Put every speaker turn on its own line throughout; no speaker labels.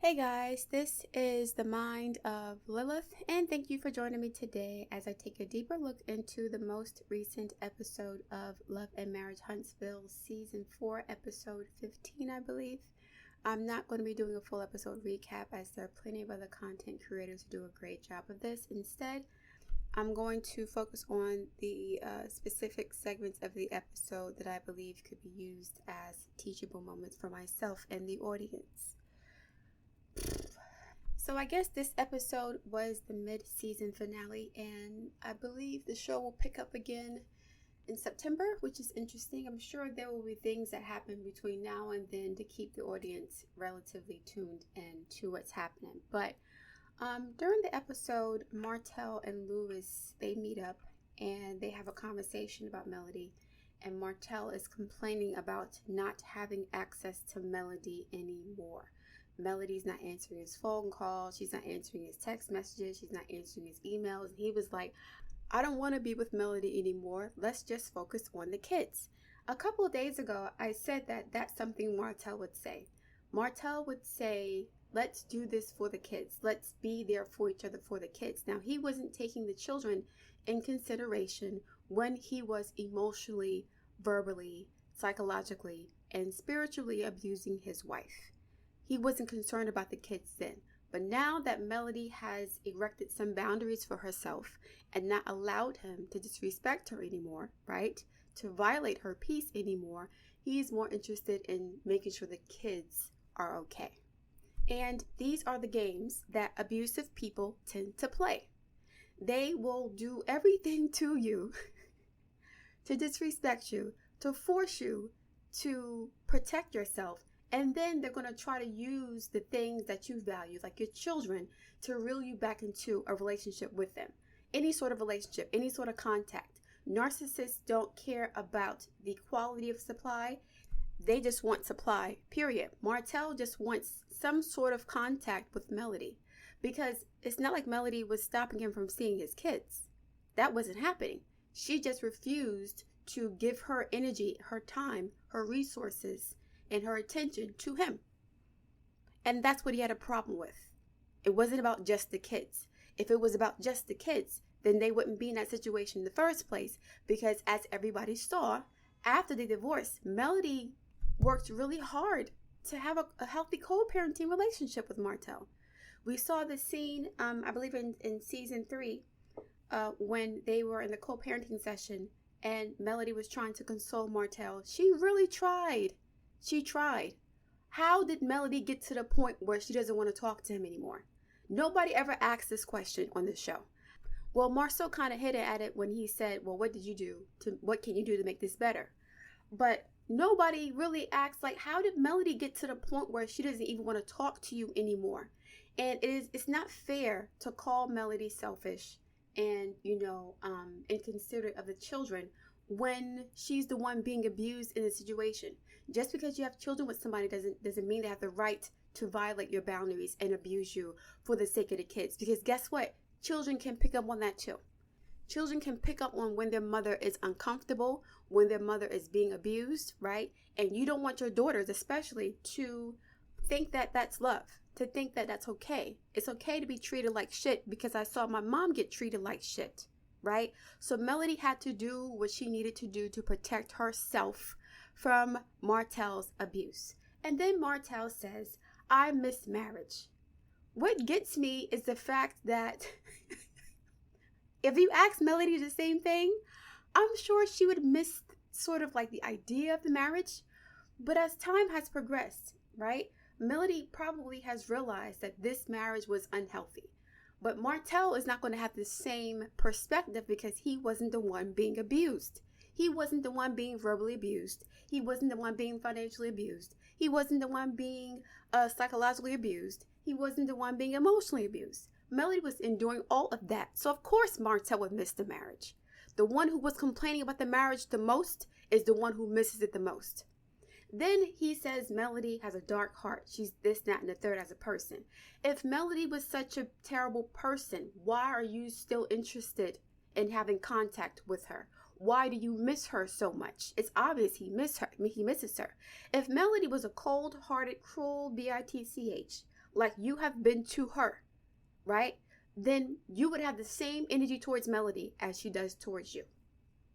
Hey guys, this is the mind of Lilith, and thank you for joining me today as I take a deeper look into the most recent episode of Love and Marriage Huntsville Season 4, Episode 15, I believe. I'm not going to be doing a full episode recap as there are plenty of other content creators who do a great job of this. Instead, I'm going to focus on the specific segments of the episode that I believe could be used as teachable moments for myself and the audience. So I guess this episode was the mid-season finale, and I believe the show will pick up again in September, which is interesting. I'm sure there will be things that happen between now and then to keep the audience relatively tuned in to what's happening. But during the episode, Martell and Lewis, they meet up and they have a conversation about Melody, and Martell is complaining about not having access to Melody anymore. Melody's not answering his phone calls. She's not answering his text messages. She's not answering his emails. And he was like, I don't want to be with Melody anymore. Let's just focus on the kids. A couple of days ago, I said that that's something Martell would say. Martell would say, let's do this for the kids. Let's be there for each other for the kids. Now, he wasn't taking the children in consideration when he was emotionally, verbally, psychologically, and spiritually abusing his wife. He wasn't concerned about the kids then. But now that Melody has erected some boundaries for herself and not allowed him to disrespect her anymore, right? To violate her peace anymore, he's more interested in making sure the kids are okay. And these are the games that abusive people tend to play. They will do everything to you to disrespect you, to force you to protect yourself. And then they're going to try to use the things that you value, like your children, to reel you back into a relationship with them. Any sort of relationship, any sort of contact. Narcissists don't care about the quality of supply. They just want supply, period. Martell just wants some sort of contact with Melody, because it's not like Melody was stopping him from seeing his kids. That wasn't happening. She just refused to give her energy, her time, her resources, and her attention to him. And that's what he had a problem with. It wasn't about just the kids. If it was about just the kids, then they wouldn't be in that situation in the first place, because as everybody saw, after the divorce, Melody worked really hard to have a healthy co-parenting relationship with Martell. We saw the scene, I believe in season 3, when they were in the co-parenting session and Melody was trying to console Martell. She really tried. She tried. How did Melody get to the point where she doesn't want to talk to him anymore? Nobody ever asked this question on the show. Well, Marceau kind of hit at it when he said, well, what did you do? What can you do to make this better? But nobody really asked, like, how did Melody get to the point where she doesn't even want to talk to you anymore? And it's not fair to call Melody selfish and, inconsiderate of the children when she's the one being abused in the situation. Just because you have children with somebody doesn't mean they have the right to violate your boundaries and abuse you for the sake of the kids. Because guess what? Children can pick up on that too. Children can pick up on when their mother is uncomfortable, when their mother is being abused, right? And you don't want your daughters especially to think that that's love, to think that that's okay. It's okay to be treated like shit because I saw my mom get treated like shit. Right? So Melody had to do what she needed to do to protect herself from Martell's abuse. And then Martell says, I miss marriage. What gets me is the fact that if you ask Melody the same thing, I'm sure she would miss sort of like the idea of the marriage. But as time has progressed, right? Melody probably has realized that this marriage was unhealthy. But Martell is not going to have the same perspective because he wasn't the one being abused. He wasn't the one being verbally abused. He wasn't the one being financially abused. He wasn't the one being psychologically abused. He wasn't the one being emotionally abused. Melody was enduring all of that. So of course Martell would miss the marriage. The one who was complaining about the marriage the most is the one who misses it the most. Then he says Melody has a dark heart. She's this, that, and the third as a person. If Melody was such a terrible person, why are you still interested in having contact with her? Why do you miss her so much? It's obvious he misses her. If Melody was a cold-hearted, cruel bitch, like you have been to her, right? Then you would have the same energy towards Melody as she does towards you.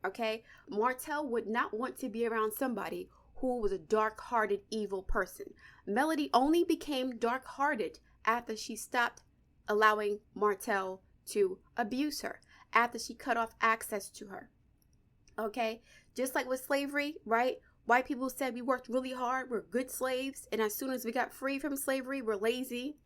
Okay? Martell would not want to be around somebody who was a dark-hearted, evil person. Melody only became dark-hearted after she stopped allowing Martell to abuse her, after she cut off access to her. Okay? Just like with slavery, right? White people said we worked really hard, we're good slaves, and as soon as we got free from slavery, we're lazy.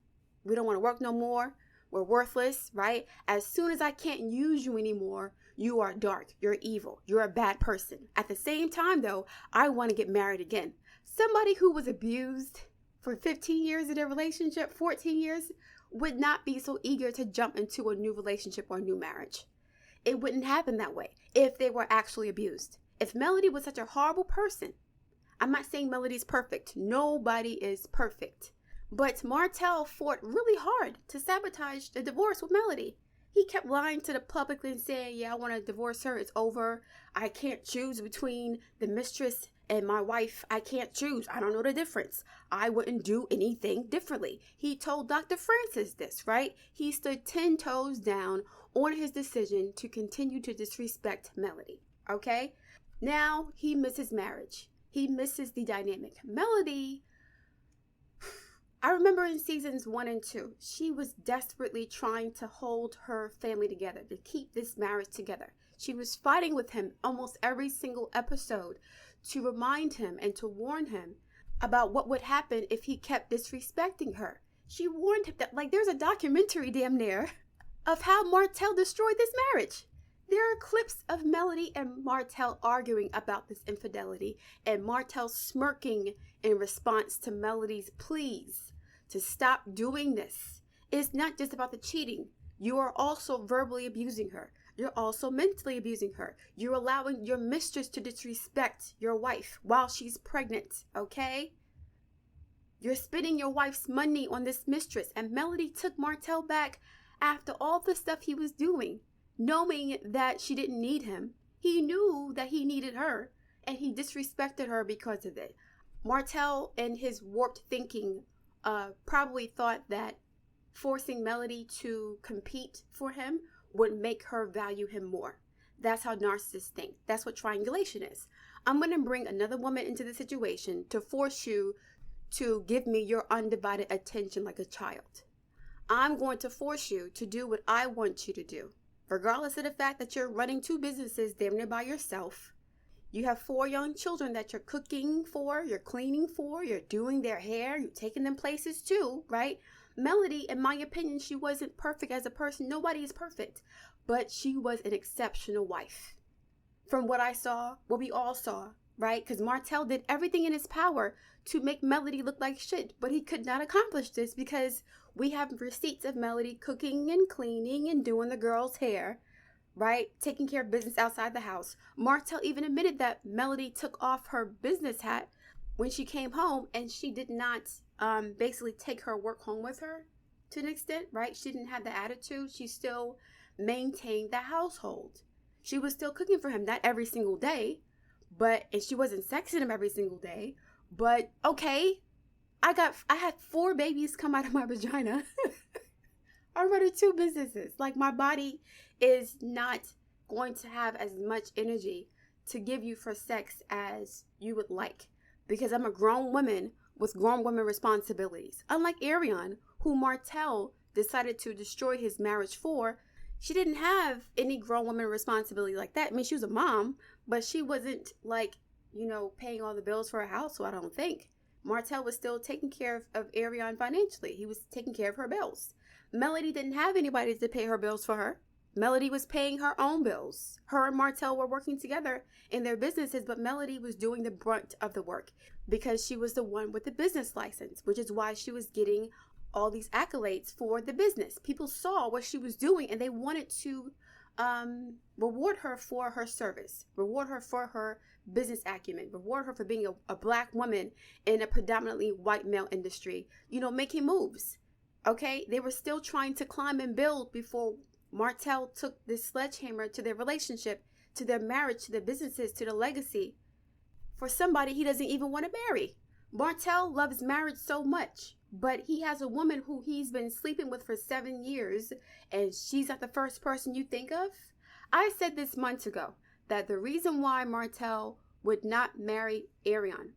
We don't want to work no more. We're worthless, right? As soon as I can't use you anymore, you are dark, you're evil, you're a bad person. At the same time, though, I want to get married again. Somebody who was abused for 15 years in a relationship, 14 years, would not be so eager to jump into a new relationship or a new marriage. It wouldn't happen that way if they were actually abused. If Melody was such a horrible person, I'm not saying Melody's perfect. Nobody is perfect. But Martell fought really hard to sabotage the divorce with Melody. He kept lying to the public and saying, yeah, I want to divorce her. It's over. I can't choose between the mistress and my wife. I can't choose. I don't know the difference. I wouldn't do anything differently. He told Dr. Francis this, right? He stood 10 toes down on his decision to continue to disrespect Melody, okay? Now he misses marriage. He misses the dynamic. Melody, I remember in seasons 1 and 2, she was desperately trying to hold her family together, to keep this marriage together. She was fighting with him almost every single episode to remind him and to warn him about what would happen if he kept disrespecting her. She warned him that, like, there's a documentary damn near of how Martell destroyed this marriage. There are clips of Melody and Martell arguing about this infidelity, and Martell smirking in response to Melody's pleas to stop doing this. It's not just about the cheating. You are also verbally abusing her. You're also mentally abusing her. You're allowing your mistress to disrespect your wife while she's pregnant, okay? You're spending your wife's money on this mistress, and Melody took Martell back after all the stuff he was doing, knowing that she didn't need him. He knew that he needed her, and he disrespected her because of it. Martell, in his warped thinking, probably thought that forcing Melody to compete for him would make her value him more. That's how narcissists think. That's what triangulation is. I'm going to bring another woman into the situation to force you to give me your undivided attention like a child. I'm going to force you to do what I want you to do, regardless of the fact that you're running 2 businesses damn near by yourself. You have 4 young children that you're cooking for, you're cleaning for, you're doing their hair, you're taking them places too, right? Melody, in my opinion, she wasn't perfect as a person. Nobody is perfect, but she was an exceptional wife. From what I saw, what we all saw, right? Because Martell did everything in his power to make Melody look like shit, but he could not accomplish this because we have receipts of Melody cooking and cleaning and doing the girl's hair, right? Taking care of business outside the house. Martell even admitted that Melody took off her business hat when she came home, and she did not basically take her work home with her to an extent, right? She didn't have the attitude. She still maintained the household. She was still cooking for him, not every single day, and she wasn't sexing him every single day, but okay. I had 4 babies come out of my vagina. I run 2 businesses. Like, my body is not going to have as much energy to give you for sex as you would like, because I'm a grown woman with grown woman responsibilities. Unlike Arion, who Martell decided to destroy his marriage for, she didn't have any grown woman responsibility like that. I mean, she was a mom, but she wasn't, like, paying all the bills for her house, so I don't think. Martell was still taking care of Arion financially. He was taking care of her bills. Melody didn't have anybody to pay her bills for her. Melody was paying her own bills. Her and Martell were working together in their businesses, but Melody was doing the brunt of the work because she was the one with the business license, which is why she was getting all these accolades for the business. People saw what she was doing, and they wanted to reward her for her service, reward her for her business acumen, reward her for being a black woman in a predominantly white male industry, making moves. Okay, they were still trying to climb and build before Martell took this sledgehammer to their relationship, to their marriage, to their businesses, to the legacy for somebody he doesn't even want to marry. Martell loves marriage so much, but he has a woman who he's been sleeping with for 7 years, and she's not the first person you think of. I said this months ago that the reason why Martell would not marry Arion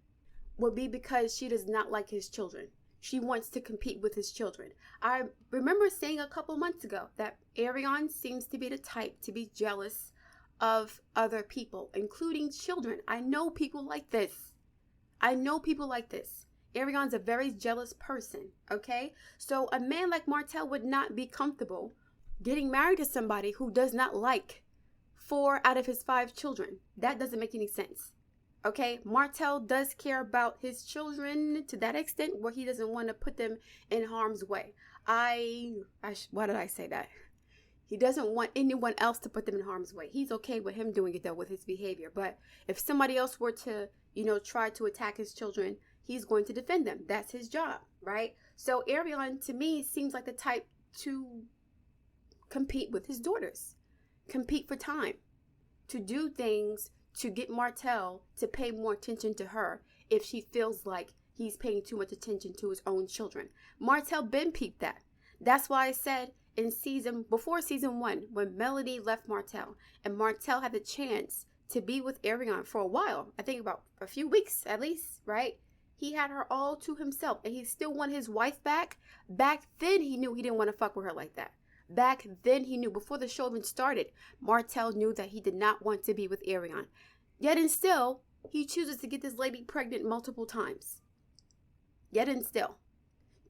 would be because she does not like his children. She wants to compete with his children. I remember saying a couple months ago that Arion seems to be the type to be jealous of other people, including children. I know people like this. Arion's a very jealous person, okay? So a man like Martell would not be comfortable getting married to somebody who does not like 4 out of his 5 children. That doesn't make any sense. Okay, Martell does care about his children to that extent where he doesn't want to put them in harm's way. Why did I say that? He doesn't want anyone else to put them in harm's way. He's okay with him doing it though with his behavior. But if somebody else were to, try to attack his children, he's going to defend them. That's his job, right? So Arion to me seems like the type to compete with his daughters, compete for time, to do things to get Martell to pay more attention to her if she feels like he's paying too much attention to his own children. Martell been peeped that. That's why I said before season 1, when Melody left Martell and Martell had the chance to be with Arion for a while, I think about a few weeks at least, right? He had her all to himself and he still wanted his wife back. Back then he knew he didn't want to fuck with her like that. Back then he knew, before the show even started, Martell knew that he did not want to be with Arion. Yet and still, he chooses to get this lady pregnant multiple times. Yet and still,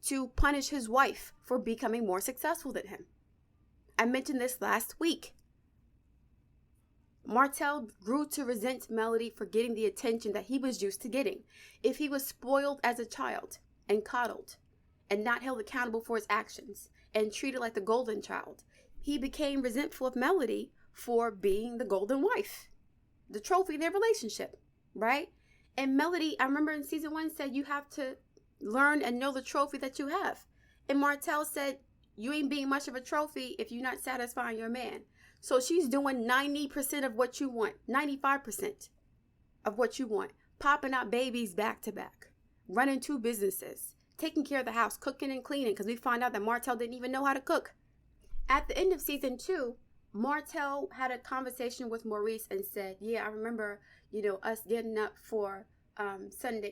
to punish his wife for becoming more successful than him. I mentioned this last week. Martell grew to resent Melody for getting the attention that he was used to getting. If he was spoiled as a child and coddled and not held accountable for his actions and treated like the golden child, he became resentful of Melody for being the golden wife, the trophy in their relationship, right? And Melody, I remember in season 1, said you have to learn and know the trophy that you have. And Martell said, you ain't being much of a trophy if you're not satisfying your man. So she's doing 90% of what you want, 95% of what you want, popping out babies back to back, running 2 businesses, taking care of the house, cooking and cleaning, because we find out that Martell didn't even know how to cook. At the end of season 2, Martell had a conversation with Maurice and said, yeah, I remember, us getting up for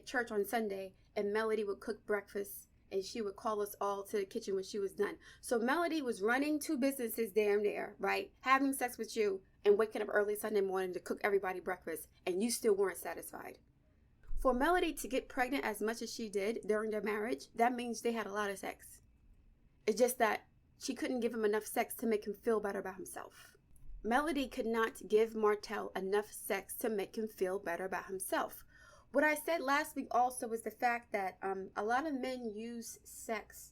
church on Sunday, and Melody would cook breakfast and she would call us all to the kitchen when she was done. So Melody was running 2 businesses damn near, right? Having sex with you and waking up early Sunday morning to cook everybody breakfast, and you still weren't satisfied. For Melody to get pregnant as much as she did during their marriage, that means they had a lot of sex. It's just that she couldn't give him enough sex to make him feel better about himself. Melody could not give Martell enough sex to make him feel better about himself. What I said last week also was the fact that a lot of men use sex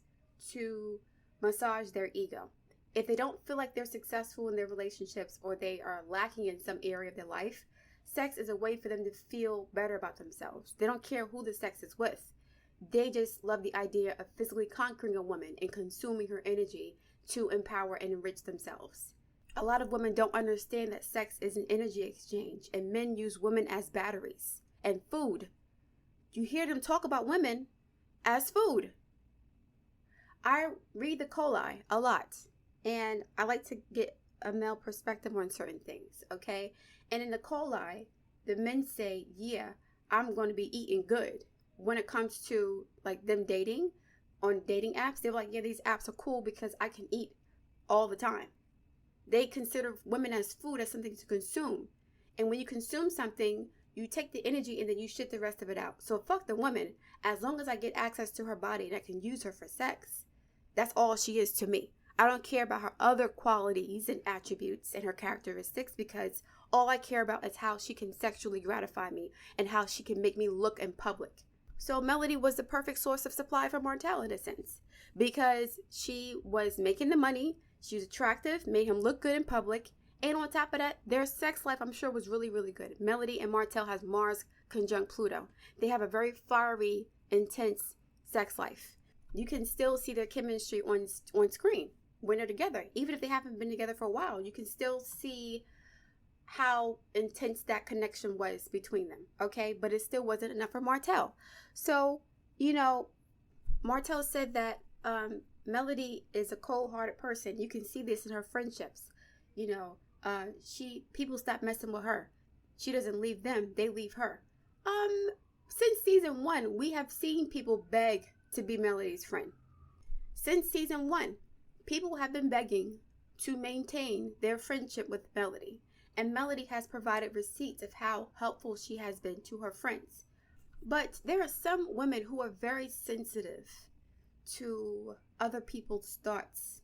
to massage their ego. If they don't feel like they're successful in their relationships or they are lacking in some area of their life, sex is a way for them to feel better about themselves. They don't care who the sex is with. They just love the idea of physically conquering a woman and consuming her energy to empower and enrich themselves. A lot of women don't understand that sex is an energy exchange, and men use women as batteries and food. You hear them talk about women as food. I read the coli a lot, and I like to get a male perspective on certain things, okay? And in the coli, the men say, yeah, I'm going to be eating good. When it comes to like them dating on dating apps, they're like, yeah, these apps are cool because I can eat all the time. They consider women as food, as something to consume. And when you consume something, you take the energy and then you shit the rest of it out. So fuck the woman. As long as I get access to her body and I can use her for sex, that's all she is to me. I don't care about her other qualities and attributes and her characteristics, because all I care about is how she can sexually gratify me and how she can make me look in public. So Melody was the perfect source of supply for Martell in a sense, because she was making the money, she was attractive, made him look good in public, and on top of that, their sex life, I'm sure, was really, really good. Melody and Martell has Mars conjunct Pluto. They have a very fiery, intense sex life. You can still see their chemistry on screen when they're together. Even if they haven't been together for a while, you can still see how intense that connection was between them, okay? But it still wasn't enough for Martell. So, Martell said that Melody is a cold-hearted person. You can see this in her friendships. You know, people stop messing with her. She doesn't leave them, they leave her. Since season 1, we have seen people beg to be Melody's friend. Since season 1, people have been begging to maintain their friendship with Melody. And Melody has provided receipts of how helpful she has been to her friends. But there are some women who are very sensitive to other people's thoughts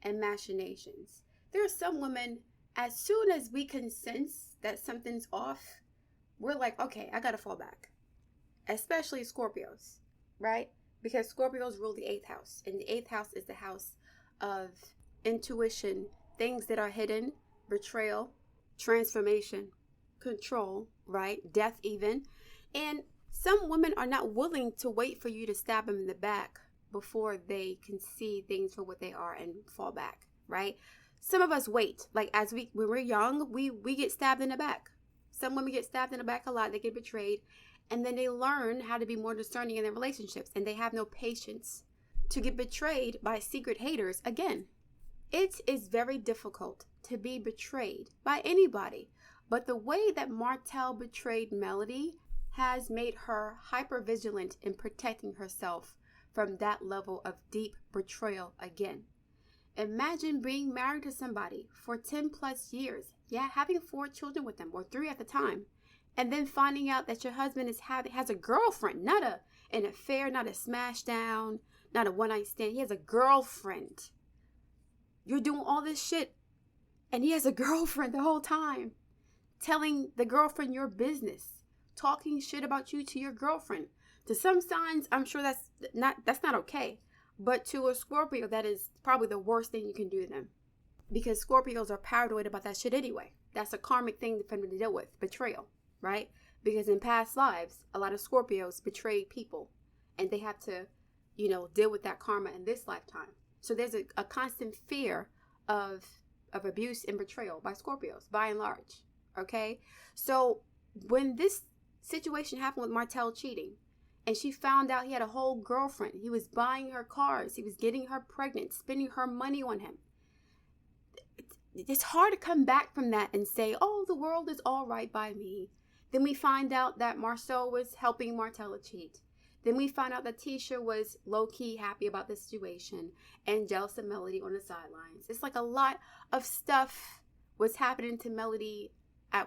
and machinations. There are some women, as soon as we can sense that something's off, we're like, okay, I gotta fall back. Especially Scorpios, right? Because Scorpios rule the 8th house. And the 8th house is the house of intuition, things that are hidden, betrayal, transformation, control, right? Death even. And some women are not willing to wait for you to stab them in the back before they can see things for what they are and fall back, right? Some of us wait. Like when we're young, we get stabbed in the back. Some women get stabbed in the back a lot. They get betrayed. And then they learn how to be more discerning in their relationships. And they have no patience to get betrayed by secret haters again. It is very difficult to be betrayed by anybody. But the way that Martell betrayed Melody has made her hyper-vigilant in protecting herself from that level of deep betrayal again. Imagine being married to somebody for 10 plus years, having 4 children with them, or 3 at the time, and then finding out that your husband has a girlfriend, not an affair, not a smash down, not a one-night stand. He has a girlfriend. You're doing all this shit, and he has a girlfriend the whole time, telling the girlfriend your business, talking shit about you to your girlfriend. To some signs, I'm sure that's not okay. But to a Scorpio, that is probably the worst thing you can do to them. Because Scorpios are paranoid about that shit anyway. That's a karmic thing for them to deal with, betrayal, right? Because in past lives, a lot of Scorpios betrayed people. And they have to, deal with that karma in this lifetime. So there's a constant fear of abuse and betrayal by Scorpios, by and large, okay? So when this situation happened with Martell cheating, and she found out he had a whole girlfriend. He was buying her cars. He was getting her pregnant, spending her money on him. It's hard to come back from that and say, oh, the world is all right by me. Then we find out that Marceau was helping Martell cheat. Then we find out that Tisha was low-key happy about the situation and jealous of Melody on the sidelines. It's like a lot of stuff was happening to Melody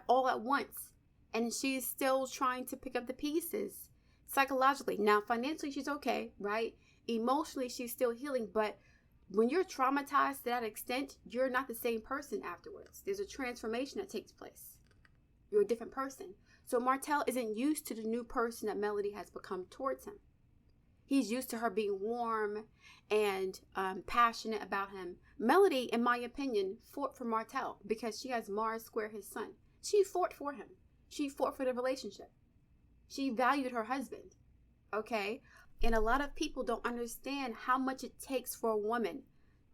all at once. And she's still trying to pick up the pieces. Psychologically. Now, financially, she's okay, right? Emotionally, she's still healing. But when you're traumatized to that extent, you're not the same person afterwards. There's a transformation that takes place. You're a different person. So Martell isn't used to the new person that Melody has become towards him. He's used to her being warm and passionate about him. Melody, in my opinion, fought for Martell because she has Mars square his sun. She fought for him. She fought for the relationship. She valued her husband, okay? And a lot of people don't understand how much it takes for a woman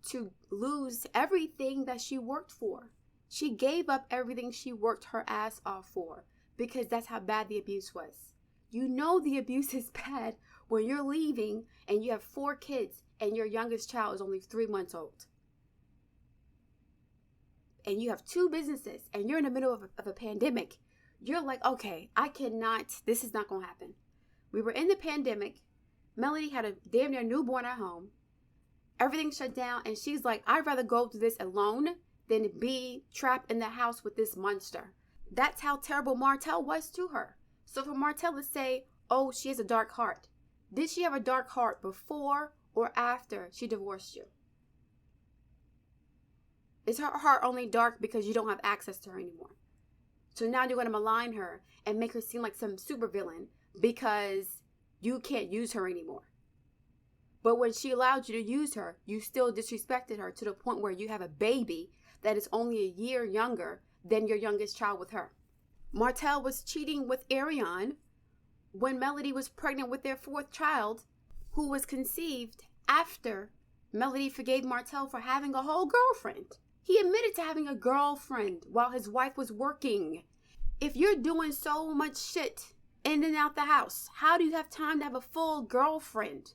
to lose everything that she worked for. She gave up everything she worked her ass off for because that's how bad the abuse was. You know the abuse is bad when you're leaving and you have 4 kids and your youngest child is only 3 months old. And you have 2 businesses and you're in the middle of a pandemic. You're like, okay, this is not going to happen. We were in the pandemic. Melody had a damn near newborn at home. Everything shut down. And she's like, I'd rather go through this alone than be trapped in the house with this monster. That's how terrible Martell was to her. So for Martell to say, oh, she has a dark heart. Did she have a dark heart before or after she divorced you? Is her heart only dark because you don't have access to her anymore? So now you're going to malign her and make her seem like some supervillain because you can't use her anymore. But when she allowed you to use her, you still disrespected her to the point where you have a baby that is only a year younger than your youngest child with her. Martell was cheating with Arion when Melody was pregnant with their 4th child, who was conceived after Melody forgave Martell for having a whole girlfriend. He admitted to having a girlfriend while his wife was working. If you're doing so much shit in and out the house, how do you have time to have a full girlfriend?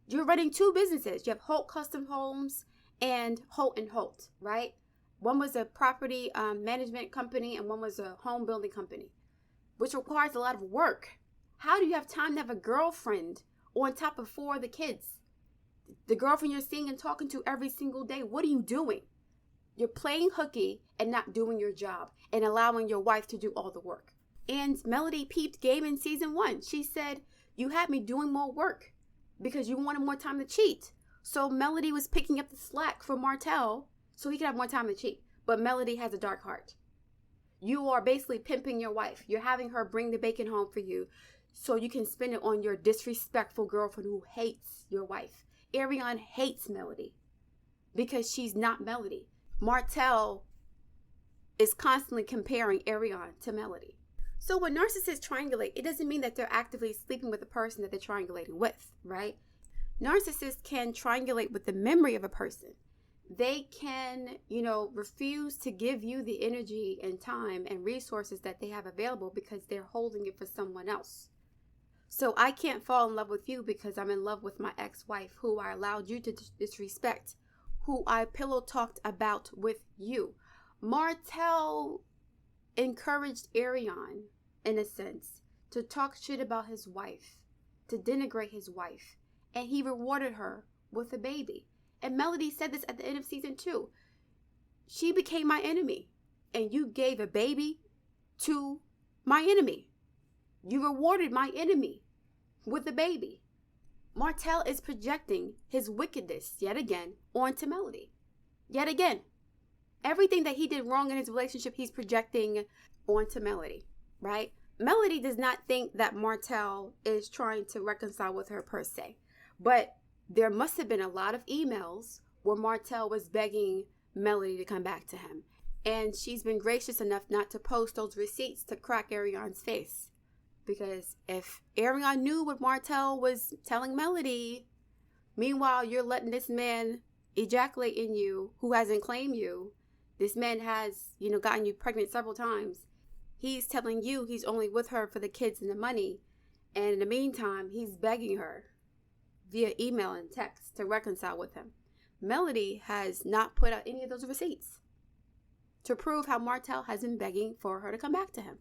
You're running two businesses. You have Holt Custom Homes and Holt & Holt, right? One was a property management company and one was a home building company, which requires a lot of work. How do you have time to have a girlfriend on top of 4 of the kids? The girlfriend you're seeing and talking to every single day, what are you doing? You're playing hooky and not doing your job and allowing your wife to do all the work. And Melody peeped game in season 1. She said, you had me doing more work because you wanted more time to cheat. So Melody was picking up the slack for Martell so he could have more time to cheat. But Melody has a dark heart. You are basically pimping your wife. You're having her bring the bacon home for you so you can spend it on your disrespectful girlfriend who hates your wife. Arion hates Melody because she's not Melody. Martell is constantly comparing Arion to Melody. So when narcissists triangulate, it doesn't mean that they're actively sleeping with the person that they're triangulating with, right? Narcissists can triangulate with the memory of a person. They can, refuse to give you the energy and time and resources that they have available because they're holding it for someone else. So I can't fall in love with you because I'm in love with my ex-wife who I allowed you to disrespect, who I pillow talked about with you. Martell encouraged Arion, in a sense, to talk shit about his wife, to denigrate his wife, and he rewarded her with a baby. And Melody said this at the end of season 2. She became my enemy, and you gave a baby to my enemy. You rewarded my enemy with a baby. Martell is projecting his wickedness yet again onto Melody. Yet again. Everything that he did wrong in his relationship, he's projecting onto Melody, right? Melody does not think that Martell is trying to reconcile with her per se. But there must have been a lot of emails where Martell was begging Melody to come back to him. And she's been gracious enough not to post those receipts to crack Arion's face. Because if Arion knew what Martell was telling Melody, meanwhile you're letting this man ejaculate in you who hasn't claimed you. This man has, gotten you pregnant several times. He's telling you he's only with her for the kids and the money. And in the meantime, he's begging her via email and text to reconcile with him. Melody has not put out any of those receipts to prove how Martell has been begging for her to come back to him.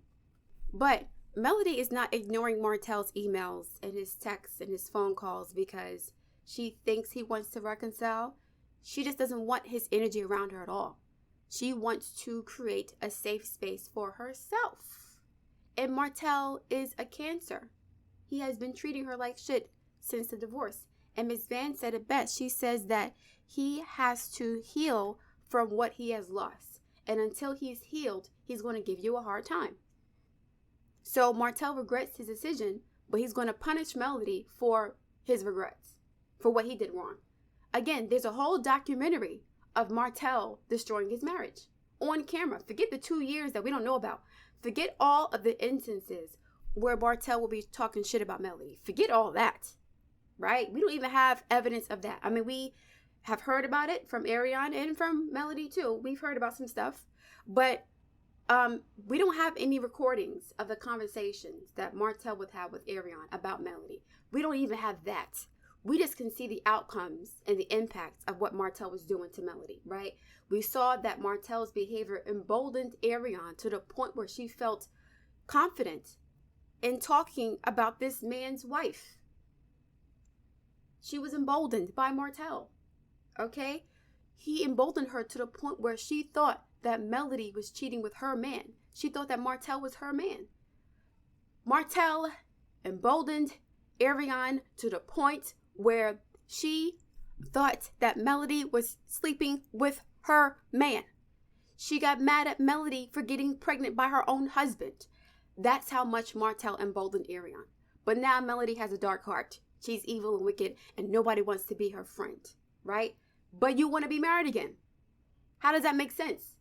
But Melody is not ignoring Martell's emails and his texts and his phone calls because she thinks he wants to reconcile. She just doesn't want his energy around her at all. She wants to create a safe space for herself. And Martell is a Cancer. He has been treating her like shit since the divorce. And Ms. Van said it best. She says that he has to heal from what he has lost. And until he's healed, he's going to give you a hard time. So Martell regrets his decision, but he's going to punish Melody for his regrets, for what he did wrong. Again, there's a whole documentary of Martell destroying his marriage on camera. Forget the 2 years that we don't know about. Forget all of the instances where Martell will be talking shit about Melody. Forget all that, right? We don't even have evidence of that. I mean, we have heard about it from Arion and from Melody too. We've heard about some stuff, but we don't have any recordings of the conversations that Martell would have with Arion about Melody. We don't even have that. We just can see the outcomes and the impacts of what Martell was doing to Melody, right? We saw that Martell's behavior emboldened Arion to the point where she felt confident in talking about this man's wife. She was emboldened by Martell, okay? He emboldened her to the point where she thought that Melody was cheating with her man. She thought that Martell was her man. Martell emboldened Arion to the point where she thought that Melody was sleeping with her man. She got mad at Melody for getting pregnant by her own husband. That's how much Martell emboldened Arion. But now Melody has a dark heart. She's evil and wicked, and nobody wants to be her friend, right? But you want to be married again. How does that make sense?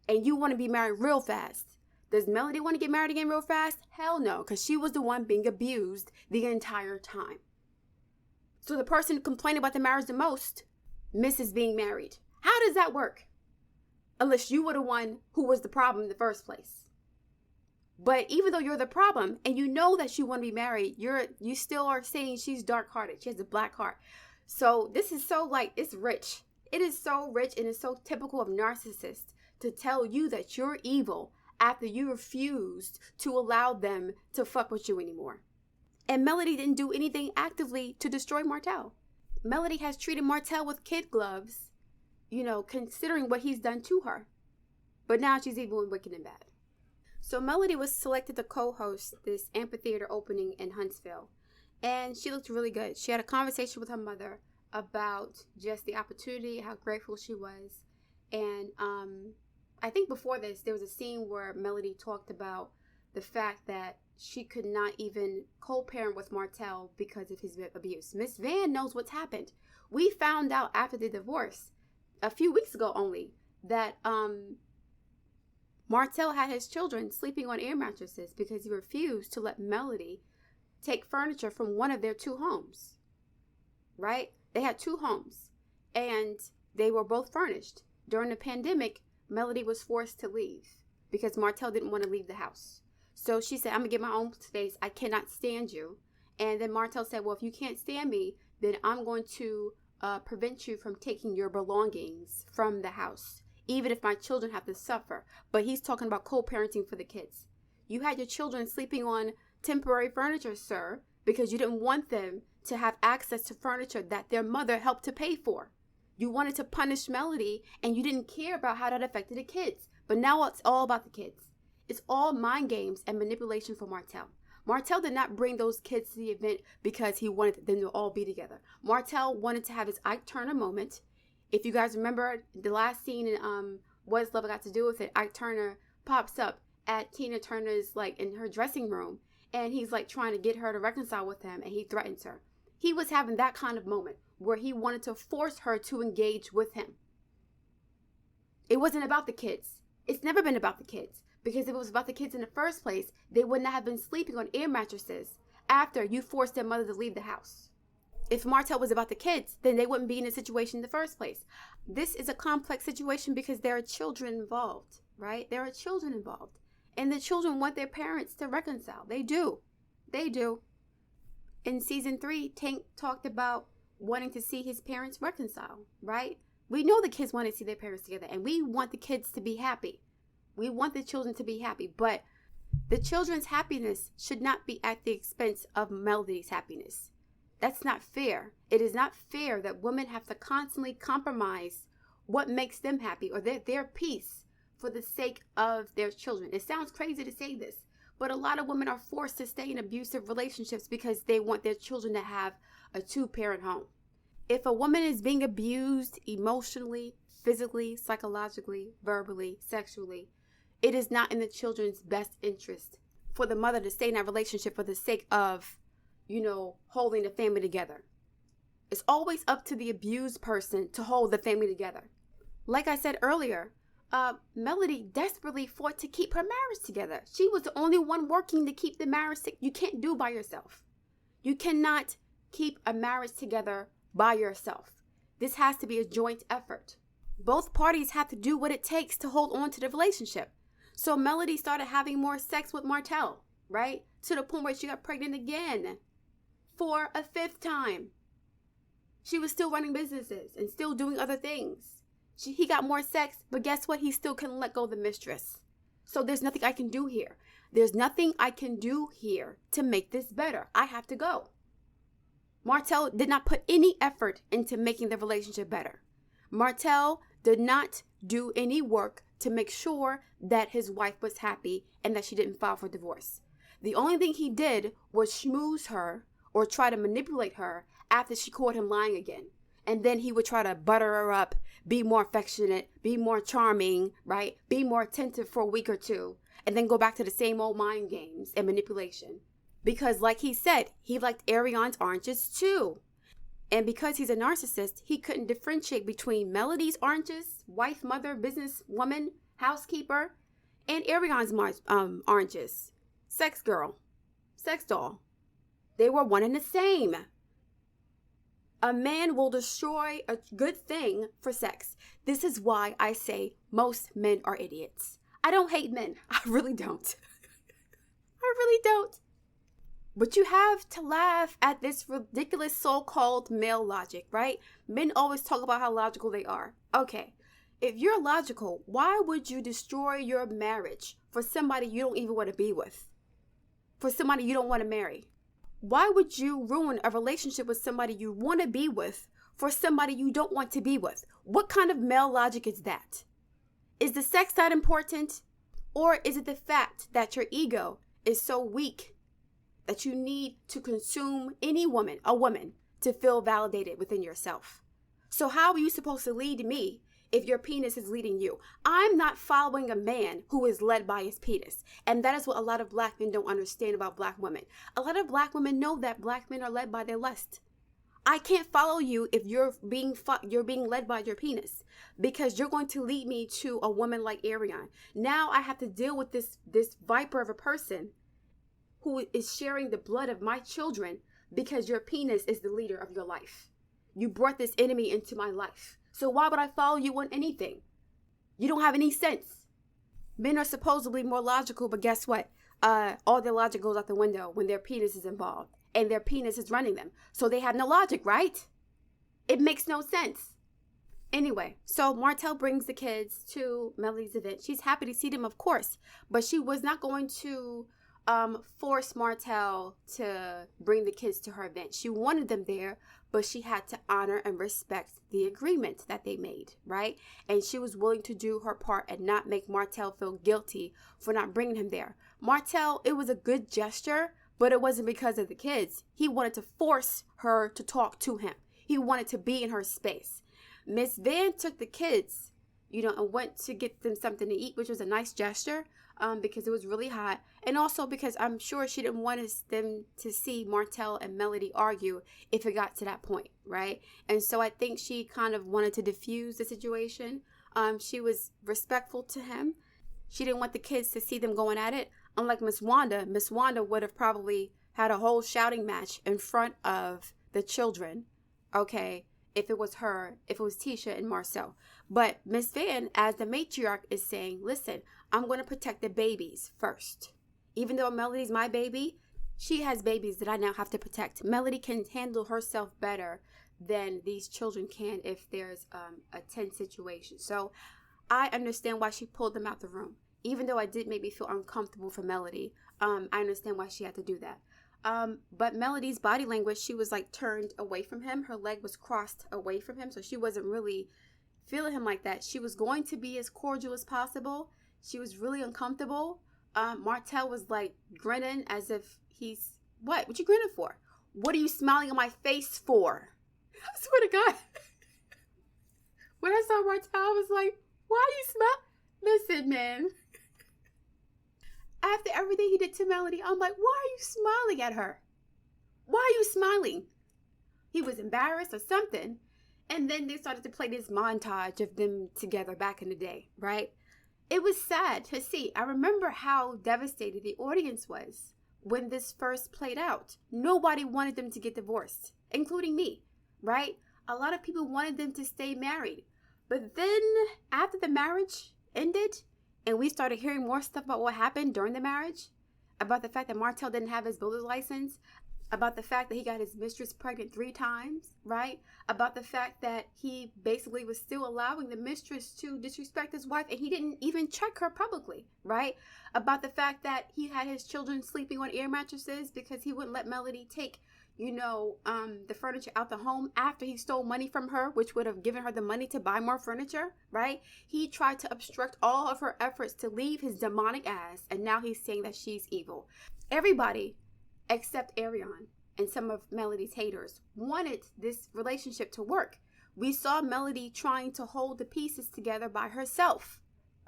And you want to be married real fast. Does Melody want to get married again real fast? Hell no, because she was the one being abused the entire time. So the person complaining about the marriage the most misses being married. How does that work? Unless you were the one who was the problem in the first place. But even though you're the problem and you know that you want to be married, you still are saying she's dark-hearted. She has a black heart. So this is so like, it's rich. It is so rich and it's so typical of narcissists to tell you that you're evil after you refused to allow them to fuck with you anymore. And Melody didn't do anything actively to destroy Martell. Melody has treated Martell with kid gloves, considering what he's done to her. But now she's evil and wicked and bad. So Melody was selected to co-host this amphitheater opening in Huntsville. And she looked really good. She had a conversation with her mother about just the opportunity, how grateful she was. And I think before this, there was a scene where Melody talked about the fact that she could not even co-parent with Martell because of his abuse. Miss Van knows what's happened. We found out after the divorce, a few weeks ago only, that Martell had his children sleeping on air mattresses because he refused to let Melody take furniture from one of their two homes, right? They had two homes and they were both furnished. During the pandemic, Melody was forced to leave because Martell didn't want to leave the house. So she said, I'm going to get my own space. I cannot stand you. And then Martell said, well, if you can't stand me, then I'm going to prevent you from taking your belongings from the house, even if my children have to suffer. But he's talking about co-parenting for the kids. You had your children sleeping on temporary furniture, sir, because you didn't want them to have access to furniture that their mother helped to pay for. You wanted to punish Melody, and you didn't care about how that affected the kids. But now it's all about the kids. It's all mind games and manipulation for Martell. Martell did not bring those kids to the event because he wanted them to all be together. Martell wanted to have his Ike Turner moment. If you guys remember the last scene in What Has Love Got to Do With It, Ike Turner pops up at Tina Turner's, in her dressing room, and he's, trying to get her to reconcile with him, and he threatens her. He was having that kind of moment where he wanted to force her to engage with him. It wasn't about the kids. It's never been about the kids. Because if it was about the kids in the first place, they would not have been sleeping on air mattresses after you forced their mother to leave the house. If Martell was about the kids, then they wouldn't be in a situation in the first place. This is a complex situation because there are children involved, right? There are children involved. And the children want their parents to reconcile. They do. They do. In season 3, Tank talked about wanting to see his parents reconcile, right? We know the kids want to see their parents together, and we want the kids to be happy. We want the children to be happy, but the children's happiness should not be at the expense of Melody's happiness. That's not fair. It is not fair that women have to constantly compromise what makes them happy or their peace for the sake of their children. It sounds crazy to say this, but a lot of women are forced to stay in abusive relationships because they want their children to have a two-parent home. If a woman is being abused emotionally, physically, psychologically, verbally, sexually, it is not in the children's best interest for the mother to stay in that relationship for the sake of, holding the family together. It's always up to the abused person to hold the family together. Like I said earlier, Melody desperately fought to keep her marriage together. She was the only one working to keep the marriage together. You can't do by yourself. You cannot keep a marriage together by yourself. This has to be a joint effort. Both parties have to do what it takes to hold on to the relationship. So Melody started having more sex with Martell, right? To the point where she got pregnant again for a 5th time. She was still running businesses and still doing other things. He got more sex, but guess what? He still couldn't let go of the mistress. So there's nothing I can do here. There's nothing I can do here to make this better. I have to go. Martell did not put any effort into making the relationship better. Martell did not do any work to make sure that his wife was happy and that she didn't file for divorce. The only thing he did was schmooze her or try to manipulate her after she caught him lying again. And then he would try to butter her up, be more affectionate, be more charming, right? Be more attentive for a week or two, and then go back to the same old mind games and manipulation. Because like he said, he liked Arion's oranges too. And because he's a narcissist, he couldn't differentiate between Melody's oranges, wife, mother, businesswoman, housekeeper, and Arion's oranges. Sex girl, sex doll. They were one and the same. A man will destroy a good thing for sex. This is why I say most men are idiots. I don't hate men. I really don't. really don't. But you have to laugh at this ridiculous so-called male logic, right? Men always talk about how logical they are. Okay, if you're logical, why would you destroy your marriage for somebody you don't even want to be with? For somebody you don't want to marry? Why would you ruin a relationship with somebody you want to be with for somebody you don't want to be with? What kind of male logic is that? Is the sex that important? Or is it the fact that your ego is so weak that you need to consume any woman, a woman, to feel validated within yourself? So how are you supposed to lead me if your penis is leading you? I'm not following a man who is led by his penis. And that is what a lot of black men don't understand about black women. A lot of black women know that black men are led by their lust. I can't follow you if you're being led by your penis, because you're going to lead me to a woman like Arion. Now I have to deal with this viper of a person who is sharing the blood of my children because your penis is the leader of your life. You brought this enemy into my life. So why would I follow you on anything? You don't have any sense. Men are supposedly more logical, but guess what? All their logic goes out the window when their penis is involved and their penis is running them. So they have no logic, right? It makes no sense. Anyway, so Martell brings the kids to Melody's event. She's happy to see them, of course, but she was not going to force Martell to bring the kids to her event. She wanted them there, but she had to honor and respect the agreement that they made, right? And she was willing to do her part and not make Martell feel guilty for not bringing him there. Martell, it was a good gesture, but it wasn't because of the kids. He wanted to force her to talk to him. He wanted to be in her space. Miss Van took the kids, and went to get them something to eat, which was a nice gesture. Because it was really hot, and also because I'm sure she didn't want them to see Martell and Melody argue if it got to that point, right? And so I think she kind of wanted to diffuse the situation. She was respectful to him. She didn't want the kids to see them going at it. Unlike Miss Wanda would have probably had a whole shouting match in front of the children, okay, if it was Tisha and Marcel. But Miss Van, as the matriarch, is saying, listen, I'm going to protect the babies first. Even though Melody's my baby, she has babies that I now have to protect. Melody can handle herself better than these children can if there's a tense situation. So I understand why she pulled them out the room. Even though it did make me feel uncomfortable for Melody, I understand why she had to do that. But Melody's body language, she was like turned away from him. Her leg was crossed away from him. So she wasn't really feeling him like that. She was going to be as cordial as possible. She was really uncomfortable. Martell was like grinning as if he's, what you grinning for? What are you smiling on my face for? I swear to God. When I saw Martell, I was like, why are you smiling? Listen, man. After everything he did to Melody, I'm like, why are you smiling at her? Why are you smiling? He was embarrassed or something. And then they started to play this montage of them together back in the day, right? It was sad to see. I remember how devastated the audience was when this first played out. Nobody wanted them to get divorced, including me, right? A lot of people wanted them to stay married. But then after the marriage ended, and we started hearing more stuff about what happened during the marriage, about the fact that Martell didn't have his builder's license, about the fact that he got his mistress pregnant 3 times, right? About the fact that he basically was still allowing the mistress to disrespect his wife, and he didn't even check her publicly, right? About the fact that he had his children sleeping on air mattresses because he wouldn't let Melody take, the furniture out the home after he stole money from her, which would have given her the money to buy more furniture, right? He tried to obstruct all of her efforts to leave his demonic ass, and now he's saying that she's evil. Everybody except Arion and some of Melody's haters wanted this relationship to work. We saw Melody trying to hold the pieces together by herself,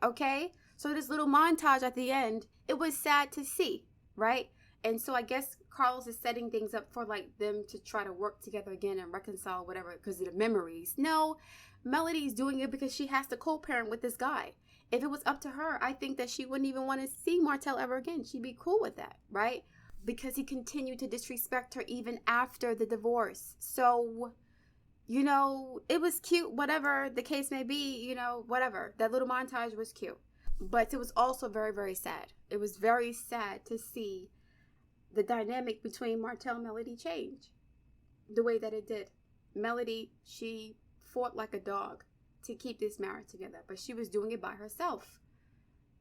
okay? So this little montage at the end, it was sad to see, right? And so I guess Carlos is setting things up for like them to try to work together again and reconcile whatever because of the memories. No, Melody's doing it because she has to co-parent with this guy. If it was up to her, I think that she wouldn't even want to see Martell ever again. She'd be cool with that, right? Because he continued to disrespect her even after the divorce. So, it was cute, whatever the case may be, whatever. That little montage was cute. But it was also very, very sad. It was very sad to see the dynamic between Martell and Melody changed the way that it did. Melody, she fought like a dog to keep this marriage together, but she was doing it by herself.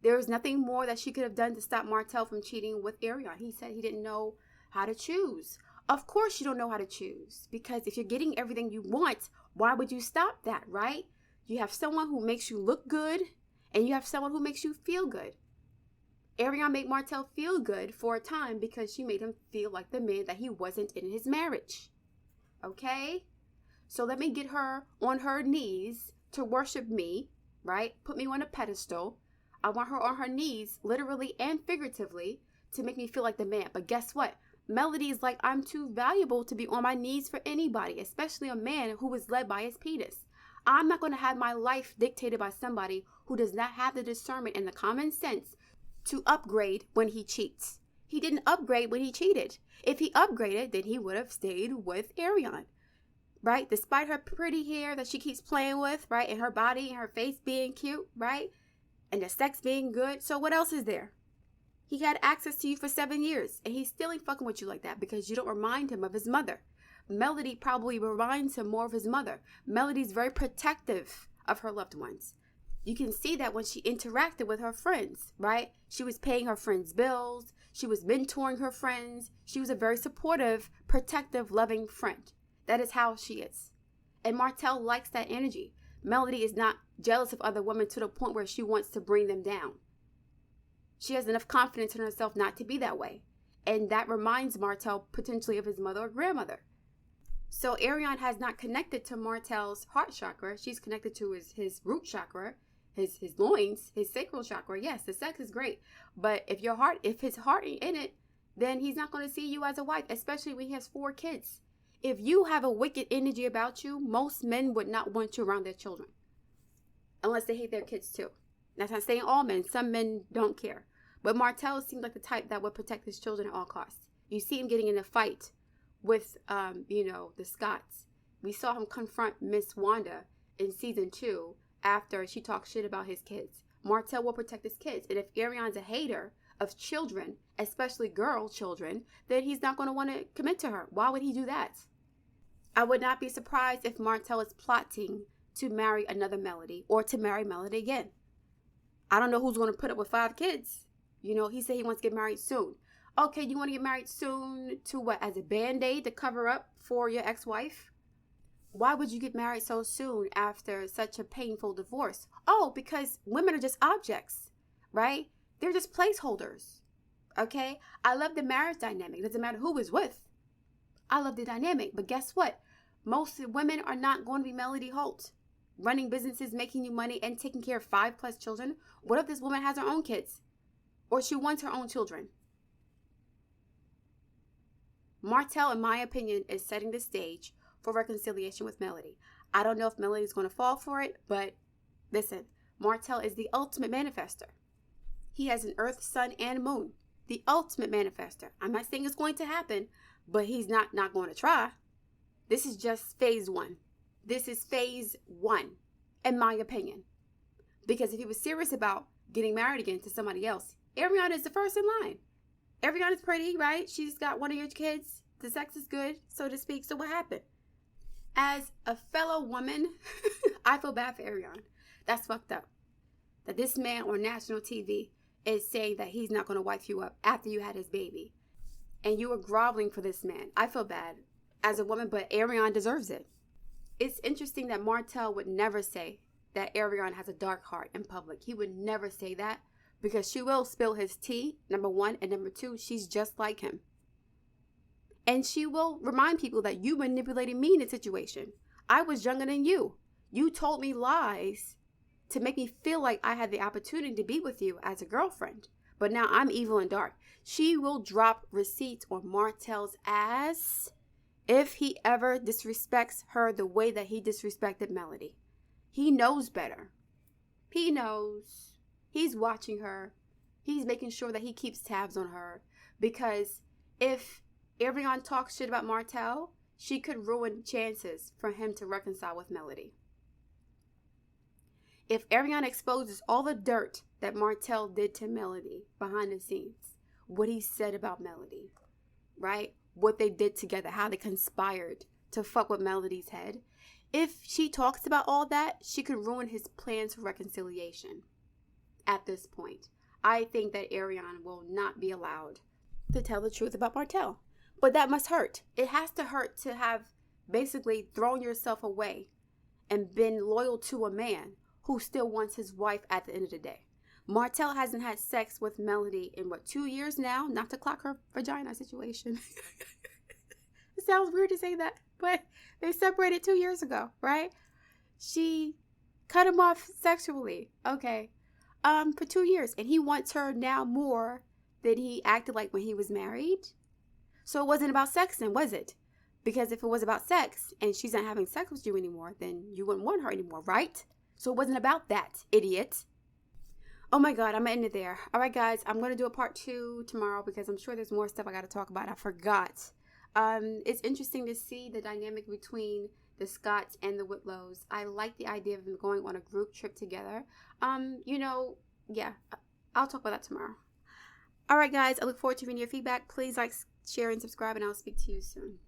There was nothing more that she could have done to stop Martell from cheating with Arion. He said he didn't know how to choose. Of course you don't know how to choose, because if you're getting everything you want, why would you stop that, right? You have someone who makes you look good, and you have someone who makes you feel good. Arion made Martell feel good for a time because she made him feel like the man that he wasn't in his marriage. Okay? So let me get her on her knees to worship me, right? Put me on a pedestal. I want her on her knees, literally and figuratively, to make me feel like the man. But guess what? Melody is like, I'm too valuable to be on my knees for anybody, especially a man who is led by his penis. I'm not going to have my life dictated by somebody who does not have the discernment and the common sense to upgrade when he cheats. He didn't upgrade when he cheated. If he upgraded, then he would have stayed with Arion, right? Despite her pretty hair that she keeps playing with, right? And her body and her face being cute, right? And the sex being good. So what else is there? He had access to you for 7 years, and he's still ain't fucking with you like that because you don't remind him of his mother. Melody probably reminds him more of his mother. Melody's very protective of her loved ones. You can see that when she interacted with her friends, right? She was paying her friends' bills. She was mentoring her friends. She was a very supportive, protective, loving friend. That is how she is. And Martell likes that energy. Melody is not jealous of other women to the point where she wants to bring them down. She has enough confidence in herself not to be that way. And that reminds Martell potentially of his mother or grandmother. So Arion has not connected to Martell's heart chakra. She's connected to his root chakra, his loins, his sacral chakra. Yes, the sex is great. But if his heart ain't in it, then he's not going to see you as a wife, especially when he has 4 kids. If you have a wicked energy about you, most men would not want you around their children. Unless they hate their kids too. That's not saying all men. Some men don't care. But Martell seems like the type that would protect his children at all costs. You see him getting in a fight with, the Scotts. We saw him confront Miss Wanda in season 2 after she talked shit about his kids. Martell will protect his kids. And if Arion's a hater of children, especially girl children, then he's not going to want to commit to her. Why would he do that? I would not be surprised if Martell is plotting to marry another Melody or to marry Melody again. I don't know who's going to put up with 5 kids. He said he wants to get married soon. Okay, you want to get married soon to what? As a band-aid to cover up for your ex-wife? Why would you get married so soon after such a painful divorce? Oh, because women are just objects, right? They're just placeholders, okay? I love the marriage dynamic. It doesn't matter who is with. I love the dynamic. But guess what? Most women are not going to be Melody Holt, running businesses, making you money, and taking care of 5+ children. What if this woman has her own kids? Or she wants her own children? Martell, in my opinion, is setting the stage for reconciliation with Melody. I don't know if Melody's going to fall for it, but listen, Martell is the ultimate manifester. He has an earth, sun, and moon. The ultimate manifester. I'm not saying it's going to happen, but he's not going to try. This is just phase 1. This is phase 1, in my opinion. Because if he was serious about getting married again to somebody else, Arion is the first in line. Arion is pretty, right? She's got one of your kids. The sex is good, so to speak. So what happened? As a fellow woman, I feel bad for Arion. That's fucked up. That this man on national TV is saying that he's not going to wife you up after you had his baby. And you were groveling for this man. I feel bad as a woman, but Arion deserves it. It's interesting that Martell would never say that Arion has a dark heart in public. He would never say that because she will spill his tea, number 1. And number 2, she's just like him. And she will remind people that you manipulated me in a situation. I was younger than you. You told me lies to make me feel like I had the opportunity to be with you as a girlfriend. But now I'm evil and dark. She will drop receipts on Martell's ass if he ever disrespects her the way that he disrespected Melody. He knows better. He knows. He's watching her. He's making sure that he keeps tabs on her. Because if Arion talks shit about Martell, she could ruin chances for him to reconcile with Melody. If Arion exposes all the dirt that Martell did to Melody behind the scenes, what he said about Melody, right? What they did together, how they conspired to fuck with Melody's head. If she talks about all that, she could ruin his plans for reconciliation at this point. I think that Arion will not be allowed to tell the truth about Martell. But that must hurt. It has to hurt to have basically thrown yourself away and been loyal to a man who still wants his wife at the end of the day. Martell hasn't had sex with Melody in 2 years now? Not to clock her vagina situation. It sounds weird to say that, but they separated 2 years ago, right? She cut him off sexually. Okay. For 2 years. And he wants her now more than he acted like when he was married. So it wasn't about sex then, was it? Because if it was about sex and she's not having sex with you anymore, then you wouldn't want her anymore, right? So it wasn't about that, idiot. Oh my God, I'm going to end it there. All right, guys, I'm going to do a part 2 tomorrow because I'm sure there's more stuff I got to talk about. I forgot. It's interesting to see the dynamic between the Scotts and the Whitlows. I like the idea of them going on a group trip together. Yeah, I'll talk about that tomorrow. All right, guys, I look forward to reading your feedback. Please like, share, and subscribe, and I'll speak to you soon.